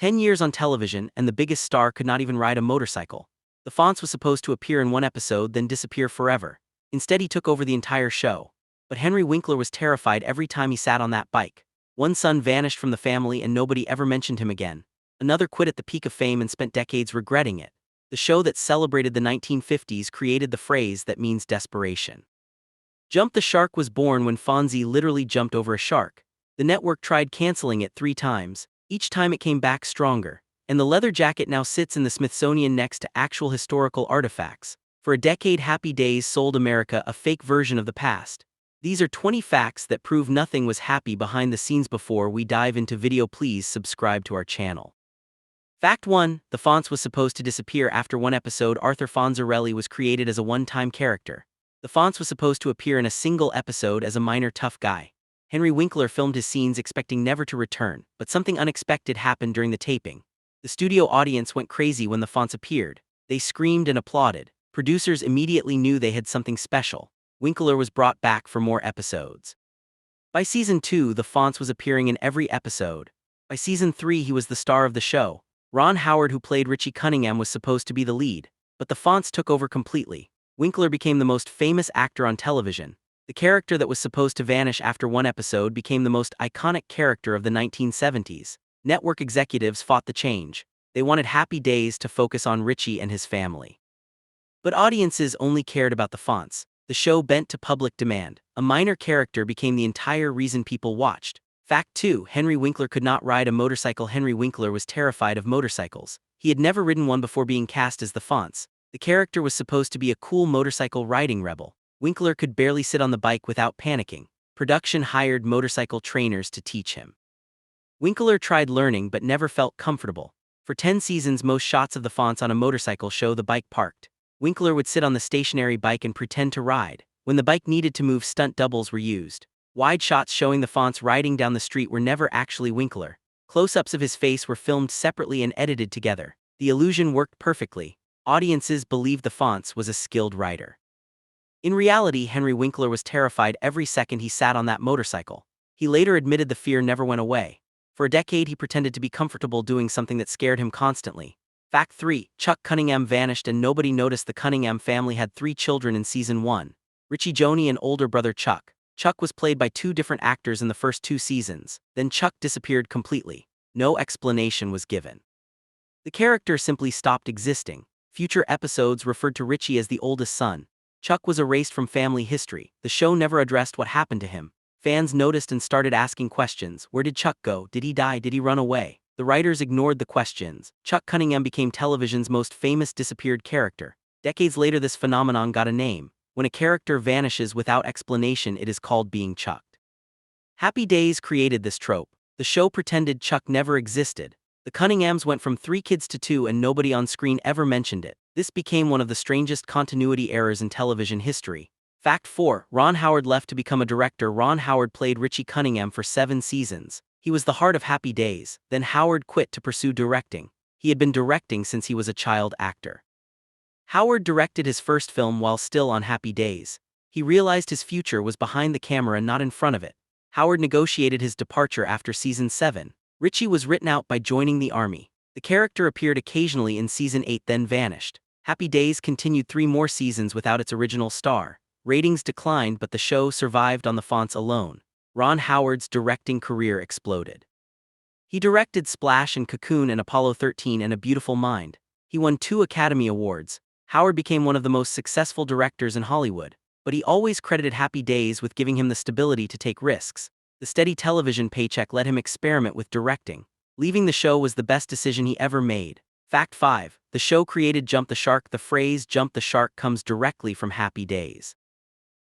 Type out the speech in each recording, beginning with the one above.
10 years on television, and the biggest star could not even ride a motorcycle. The Fonz was supposed to appear in one episode then disappear forever. Instead, he took over the entire show. But Henry Winkler was terrified every time he sat on that bike. One son vanished from the family and nobody ever mentioned him again. Another quit at the peak of fame and spent decades regretting it. The show that celebrated the 1950s created the phrase that means desperation. Jump the Shark was born when Fonzie literally jumped over a shark. The network tried canceling it 3 times. Each time it came back stronger, and the leather jacket now sits in the Smithsonian next to actual historical artifacts. For a decade, Happy Days sold America a fake version of the past. These are 20 facts that prove nothing was happy behind the scenes. Before we dive into video, please subscribe to our channel. Fact 1. The Fonz was supposed to disappear after one episode. Arthur Fonzarelli was created as a one-time character. The Fonz was supposed to appear in a single episode as a minor tough guy. Henry Winkler filmed his scenes expecting never to return, but something unexpected happened during the taping. The studio audience went crazy when the Fonz appeared. They screamed and applauded. Producers immediately knew they had something special. Winkler was brought back for more episodes. By season 2, the Fonz was appearing in every episode. By season 3, he was the star of the show. Ron Howard, who played Richie Cunningham, was supposed to be the lead, but the Fonz took over completely. Winkler became the most famous actor on television. The character that was supposed to vanish after one episode became the most iconic character of the 1970s. Network executives fought the change. They wanted Happy Days to focus on Richie and his family. But audiences only cared about the Fonz. The show bent to public demand. A minor character became the entire reason people watched. Fact 2. Henry Winkler could not ride a motorcycle. Henry Winkler was terrified of motorcycles. He had never ridden one before being cast as the Fonz. The character was supposed to be a cool motorcycle riding rebel. Winkler could barely sit on the bike without panicking. Production hired motorcycle trainers to teach him. Winkler tried learning but never felt comfortable. For 10 seasons, most shots of the Fonz on a motorcycle show the bike parked. Winkler would sit on the stationary bike and pretend to ride. When the bike needed to move, stunt doubles were used. Wide shots showing the Fonz riding down the street were never actually Winkler. Close-ups of his face were filmed separately and edited together. The illusion worked perfectly. Audiences believed the Fonz was a skilled rider. In reality, Henry Winkler was terrified every second he sat on that motorcycle. He later admitted the fear never went away. For a decade, he pretended to be comfortable doing something that scared him constantly. Fact 3. Chuck Cunningham vanished and nobody noticed. The Cunningham family had 3 children in season 1. Richie, Joni, and older brother Chuck. Chuck was played by 2 different actors in the first 2 seasons. Then Chuck disappeared completely. No explanation was given. The character simply stopped existing. Future episodes referred to Richie as the oldest son. Chuck was erased from family history. The show never addressed what happened to him. Fans noticed and started asking questions. Where did Chuck go? Did he die? Did he run away? The writers ignored the questions. Chuck Cunningham became television's most famous disappeared character. Decades later, this phenomenon got a name. When a character vanishes without explanation, it is called being chucked. Happy Days created this trope. The show pretended Chuck never existed. The Cunninghams went from 3 kids to 2 and nobody on screen ever mentioned it. This became one of the strangest continuity errors in television history. Fact 4. Ron Howard left to become a director. Ron Howard played Richie Cunningham for 7 seasons. He was the heart of Happy Days. Then Howard quit to pursue directing. He had been directing since he was a child actor. Howard directed his first film while still on Happy Days. He realized his future was behind the camera, not in front of it. Howard negotiated his departure after season 7. Richie was written out by joining the army. The character appeared occasionally in season 8 then vanished. Happy Days continued 3 more seasons without its original star. Ratings declined, but the show survived on the Fonz alone. Ron Howard's directing career exploded. He directed Splash and Cocoon and Apollo 13 and A Beautiful Mind. He won 2 Academy Awards. Howard became one of the most successful directors in Hollywood, but he always credited Happy Days with giving him the stability to take risks. The steady television paycheck let him experiment with directing. Leaving the show was the best decision he ever made. Fact 5. The show created Jump the Shark. The phrase jump the shark comes directly from Happy Days.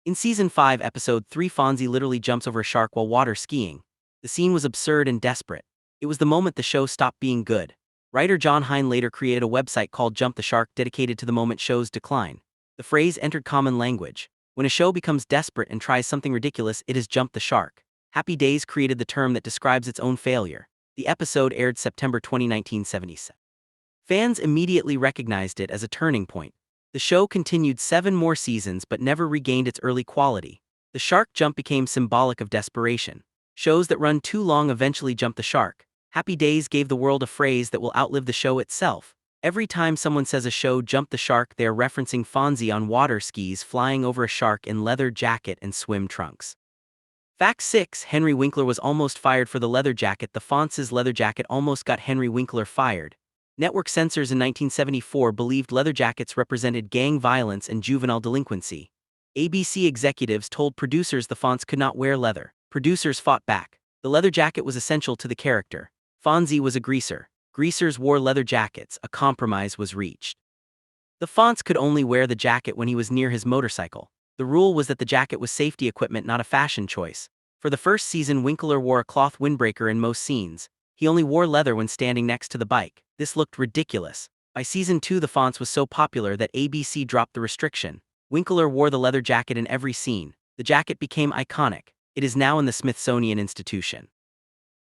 In season 5, episode 3, Fonzie literally jumps over a shark while water skiing. The scene was absurd and desperate. It was the moment the show stopped being good. Writer John Hine later created a website called Jump the Shark dedicated to the moment shows decline. The phrase entered common language. When a show becomes desperate and tries something ridiculous, it is jump the shark. Happy Days created the term that describes its own failure. The episode aired September 20, 1977. Fans immediately recognized it as a turning point. The show continued 7 more seasons but never regained its early quality. The shark jump became symbolic of desperation. Shows that run too long eventually jump the shark. Happy Days gave the world a phrase that will outlive the show itself. Every time someone says a show jumped the shark, they are referencing Fonzie on water skis flying over a shark in leather jacket and swim trunks. Fact 6. Henry Winkler was almost fired for the leather jacket. The Fonz's leather jacket almost got Henry Winkler fired. Network censors in 1974 believed leather jackets represented gang violence and juvenile delinquency. ABC executives told producers the Fonz could not wear leather. Producers fought back. The leather jacket was essential to the character. Fonzie was a greaser. Greasers wore leather jackets. A compromise was reached. The Fonz could only wear the jacket when he was near his motorcycle. The rule was that the jacket was safety equipment, not a fashion choice. For the first season, Winkler wore a cloth windbreaker in most scenes. He only wore leather when standing next to the bike. This looked ridiculous. By season 2, the Fonz was so popular that ABC dropped the restriction. Winkler wore the leather jacket in every scene. The jacket became iconic. It is now in the Smithsonian Institution.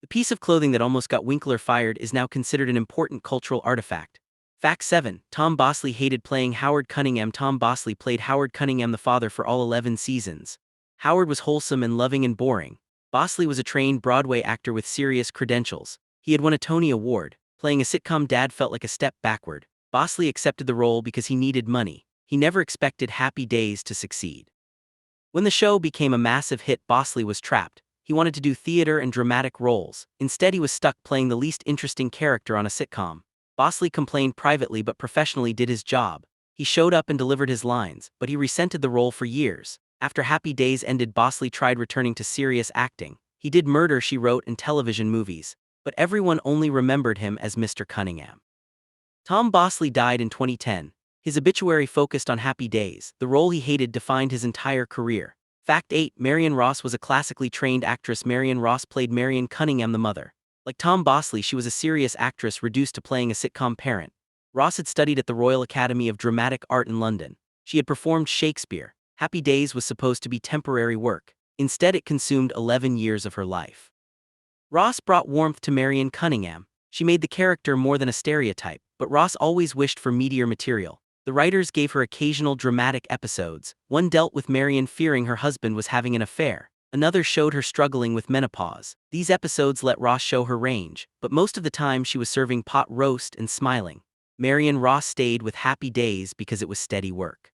The piece of clothing that almost got Winkler fired is now considered an important cultural artifact. Fact 7. Tom Bosley hated playing Howard Cunningham. Tom Bosley played Howard Cunningham the father for all 11 seasons. Howard was wholesome and loving and boring. Bosley was a trained Broadway actor with serious credentials. He had won a Tony Award. Playing a sitcom dad felt like a step backward. Bosley accepted the role because he needed money. He never expected Happy Days to succeed. When the show became a massive hit, Bosley was trapped. He wanted to do theater and dramatic roles. Instead, he was stuck playing the least interesting character on a sitcom. Bosley complained privately but professionally did his job. He showed up and delivered his lines, but he resented the role for years. After Happy Days ended, Bosley tried returning to serious acting. He did Murder, She Wrote and television movies, but everyone only remembered him as Mr. Cunningham. Tom Bosley died in 2010. His obituary focused on Happy Days. The role he hated defined his entire career. Fact 8. Marion Ross was a classically trained actress. Marion Ross played Marion Cunningham, the mother. Like Tom Bosley, she was a serious actress reduced to playing a sitcom parent. Ross had studied at the Royal Academy of Dramatic Art in London. She had performed Shakespeare. Happy Days was supposed to be temporary work. Instead, it consumed 11 years of her life. Ross brought warmth to Marion Cunningham. She made the character more than a stereotype, but Ross always wished for meatier material. The writers gave her occasional dramatic episodes. One dealt with Marion fearing her husband was having an affair. Another showed her struggling with menopause. These episodes let Ross show her range, but most of the time she was serving pot roast and smiling. Marion Ross stayed with Happy Days because it was steady work.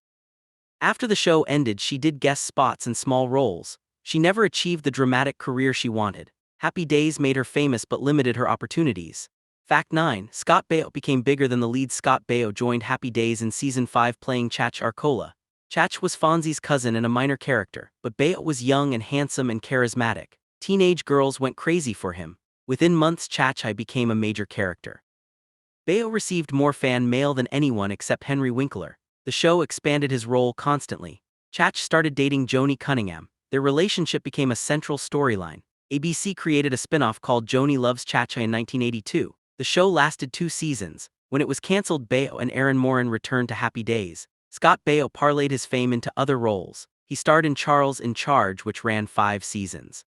After the show ended, she did guest spots and small roles. She never achieved the dramatic career she wanted. Happy Days made her famous but limited her opportunities. Fact 9. Scott Baio became bigger than the lead. Scott Baio joined Happy Days in season 5 playing Chach Arcola. Chach was Fonzie's cousin and a minor character, but Baio was young and handsome and charismatic. Teenage girls went crazy for him. Within months, Chach became a major character. Baio received more fan mail than anyone except Henry Winkler. The show expanded his role constantly. Chach started dating Joni Cunningham. Their relationship became a central storyline. ABC created a spin-off called Joni Loves Chach in 1982. The show lasted 2 seasons. When it was canceled, Baio and Erin Moran returned to Happy Days. Scott Baio parlayed his fame into other roles. He starred in Charles in Charge, which ran 5 seasons.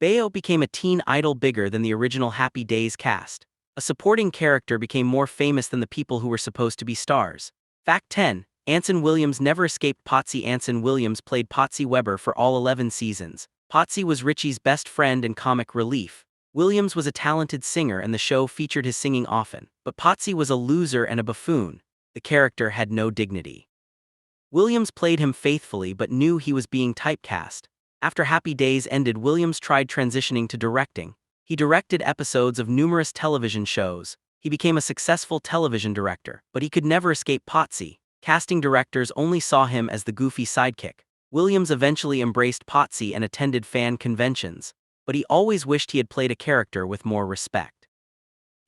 Baio became a teen idol bigger than the original Happy Days cast. A supporting character became more famous than the people who were supposed to be stars. Fact 10. Anson Williams never escaped Potsie. Anson Williams played Potsie Weber for all 11 seasons. Potsie was Richie's best friend and comic relief. Williams was a talented singer and the show featured his singing often, but Potsie was a loser and a buffoon. The character had no dignity. Williams played him faithfully but knew he was being typecast. After Happy Days ended, Williams tried transitioning to directing. He directed episodes of numerous television shows. He became a successful television director, but he could never escape Potsie. Casting directors only saw him as the goofy sidekick. Williams eventually embraced Potsie and attended fan conventions, but he always wished he had played a character with more respect.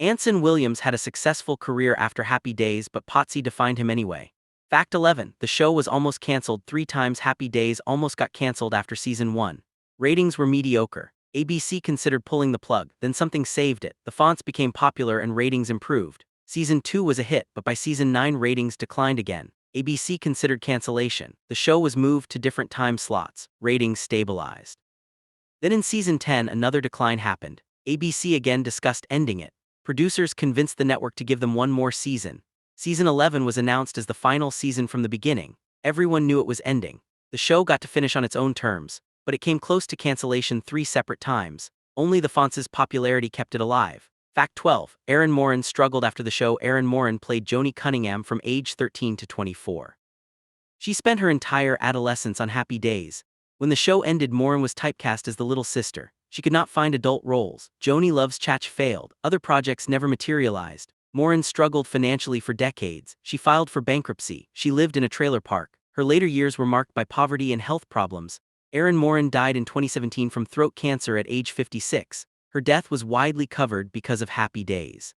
Anson Williams had a successful career after Happy Days, but Potsie defined him anyway. Fact 11. The show was almost canceled 3 times. Happy Days almost got canceled after season 1. Ratings were mediocre. ABC considered pulling the plug, then something saved it. The Fonz became popular and ratings improved. Season 2 was a hit, but by season 9 ratings declined again. ABC considered cancellation. The show was moved to different time slots. Ratings stabilized. Then in season 10, another decline happened. ABC again discussed ending it. Producers convinced the network to give them one more season. Season 11 was announced as the final season from the beginning. Everyone knew it was ending. The show got to finish on its own terms, but it came close to cancellation 3 separate times. Only the Fonz's popularity kept it alive. Fact 12. Erin Moran struggled after the show. Erin Moran played Joni Cunningham from age 13 to 24. She spent her entire adolescence on Happy Days. When the show ended, Moran was typecast as the little sister. She could not find adult roles. Joni Loves Chach failed. Other projects never materialized. Moran struggled financially for decades. She filed for bankruptcy. She lived in a trailer park. Her later years were marked by poverty and health problems. Erin Moran died in 2017 from throat cancer at age 56. Her death was widely covered because of Happy Days.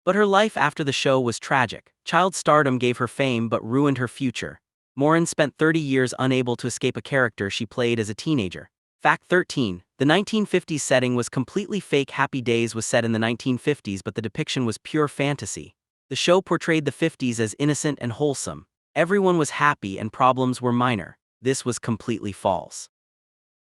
But her life after the show was tragic. Child stardom gave her fame but ruined her future. Moran spent 30 years unable to escape a character she played as a teenager. Fact 13. The 1950s setting was completely fake. Happy Days was set in the 1950s, but the depiction was pure fantasy. The show portrayed the 50s as innocent and wholesome. Everyone was happy and problems were minor. This was completely false.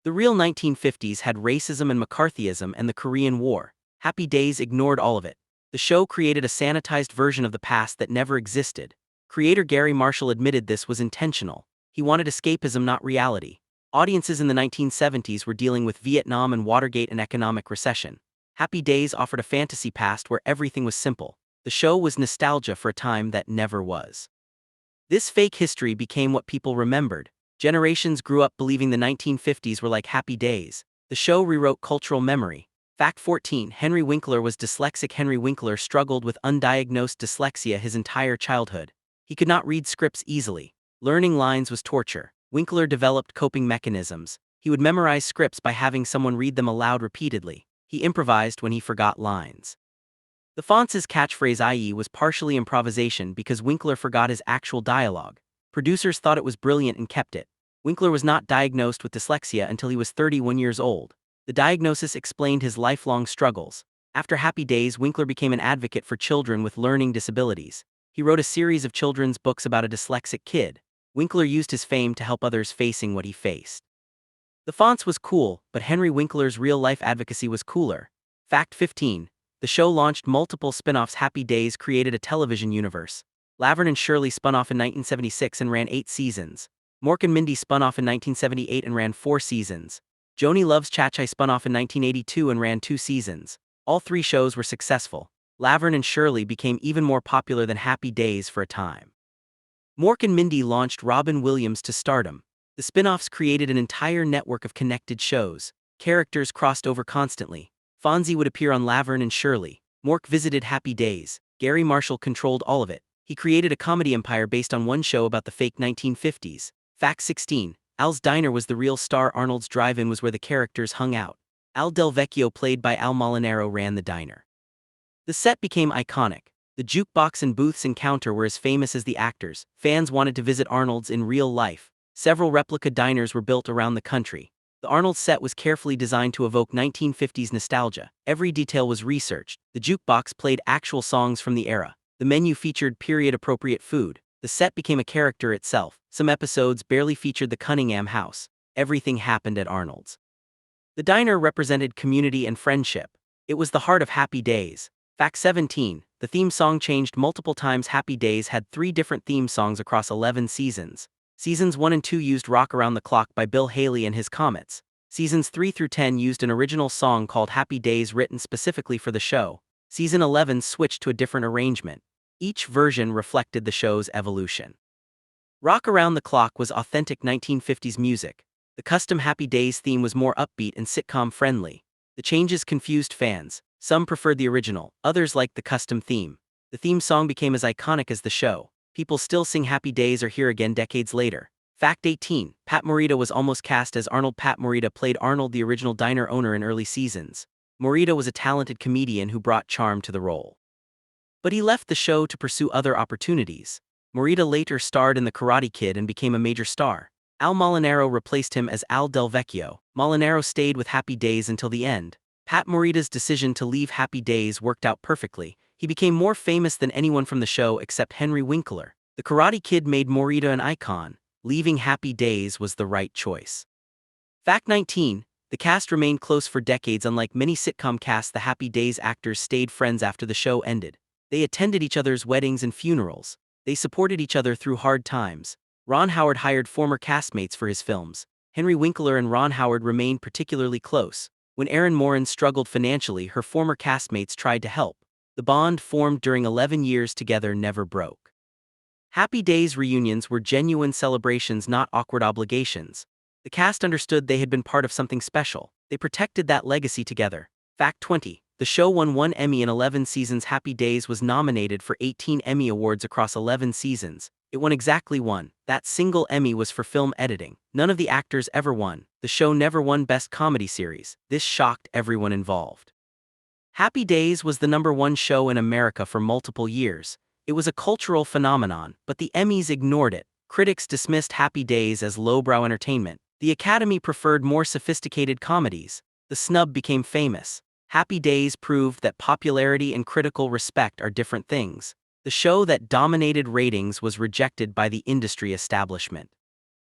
The real 1950s had racism and McCarthyism and the Korean War. Happy Days ignored all of it. The show created a sanitized version of the past that never existed. Creator Gary Marshall admitted this was intentional. He wanted escapism, not reality. Audiences in the 1970s were dealing with Vietnam and Watergate and economic recession. Happy Days offered a fantasy past where everything was simple. The show was nostalgia for a time that never was. This fake history became what people remembered. Generations grew up believing the 1950s were like Happy Days. The show rewrote cultural memory. Fact 14. Henry Winkler was dyslexic. Henry Winkler struggled with undiagnosed dyslexia his entire childhood. He could not read scripts easily. Learning lines was torture. Winkler developed coping mechanisms. He would memorize scripts by having someone read them aloud repeatedly. He improvised when he forgot lines. The Fonz's catchphrase "ie" was partially improvisation because Winkler forgot his actual dialogue. Producers thought it was brilliant and kept it. Winkler was not diagnosed with dyslexia until he was 31 years old. The diagnosis explained his lifelong struggles. After Happy Days, Winkler became an advocate for children with learning disabilities. He wrote a series of children's books about a dyslexic kid. Winkler used his fame to help others facing what he faced. The Fonz was cool, but Henry Winkler's real-life advocacy was cooler. Fact 15. The show launched multiple spin-offs. Happy Days created a television universe. Laverne and Shirley spun off in 1976 and ran 8 seasons. Mork and Mindy spun off in 1978 and ran 4 seasons. Joni Loves Chach spun off in 1982 and ran 2 seasons. All 3 shows were successful. Laverne and Shirley became even more popular than Happy Days for a time. Mork and Mindy launched Robin Williams to stardom. The spin-offs created an entire network of connected shows. Characters crossed over constantly. Fonzie would appear on Laverne and Shirley. Mork visited Happy Days. Gary Marshall controlled all of it. He created a comedy empire based on one show about the fake 1950s. Fact 16. Al's Diner was the real star. Arnold's Drive-In was where the characters hung out. Al Del Vecchio, played by Al Molinaro, ran the diner. The set became iconic. The jukebox and Booth's encounter were as famous as the actors. Fans wanted to visit Arnold's in real life. Several replica diners were built around the country. The Arnold set was carefully designed to evoke 1950s nostalgia. Every detail was researched. The jukebox played actual songs from the era. The menu featured period-appropriate food. The set became a character itself. Some episodes barely featured the Cunningham house. Everything happened at Arnold's. The diner represented community and friendship. It was the heart of Happy Days. Fact 17. The theme song changed multiple times. Happy Days had 3 different theme songs across 11 seasons. Seasons 1 and 2 used Rock Around the Clock by Bill Haley and his Comets. Seasons 3 through 10 used an original song called Happy Days written specifically for the show. Season 11 switched to a different arrangement. Each version reflected the show's evolution. Rock Around the Clock was authentic 1950s music. The custom Happy Days theme was more upbeat and sitcom-friendly. The changes confused fans. Some preferred the original, others liked the custom theme. The theme song became as iconic as the show. People still sing Happy Days or Here Again decades later. Fact 18. Pat Morita was almost cast as Arnold. Pat Morita played Arnold, the original diner owner, in early seasons. Morita was a talented comedian who brought charm to the role. But he left the show to pursue other opportunities. Morita later starred in The Karate Kid and became a major star. Al Molinaro replaced him as Al Del Vecchio. Molinaro stayed with Happy Days until the end. Pat Morita's decision to leave Happy Days worked out perfectly. He became more famous than anyone from the show except Henry Winkler. The Karate Kid made Morita an icon. Leaving Happy Days was the right choice. Fact 19. The cast remained close for decades. Unlike many sitcom casts, the Happy Days actors stayed friends after the show ended. They attended each other's weddings and funerals. They supported each other through hard times. Ron Howard hired former castmates for his films. Henry Winkler and Ron Howard remained particularly close. When Erin Moran struggled financially, her former castmates tried to help. The bond formed during 11 years together never broke. Happy Days reunions were genuine celebrations, not awkward obligations. The cast understood they had been part of something special. They protected that legacy together. Fact 20. The show won 1 Emmy in 11 seasons. Happy Days was nominated for 18 Emmy Awards across 11 seasons. It won exactly one. That single Emmy was for film editing. None of the actors ever won. The show never won Best Comedy Series. This shocked everyone involved. Happy Days was the #1 show in America for multiple years. It was a cultural phenomenon, but the Emmys ignored it. Critics dismissed Happy Days as lowbrow entertainment. The Academy preferred more sophisticated comedies. The snub became famous. Happy Days proved that popularity and critical respect are different things. The show that dominated ratings was rejected by the industry establishment.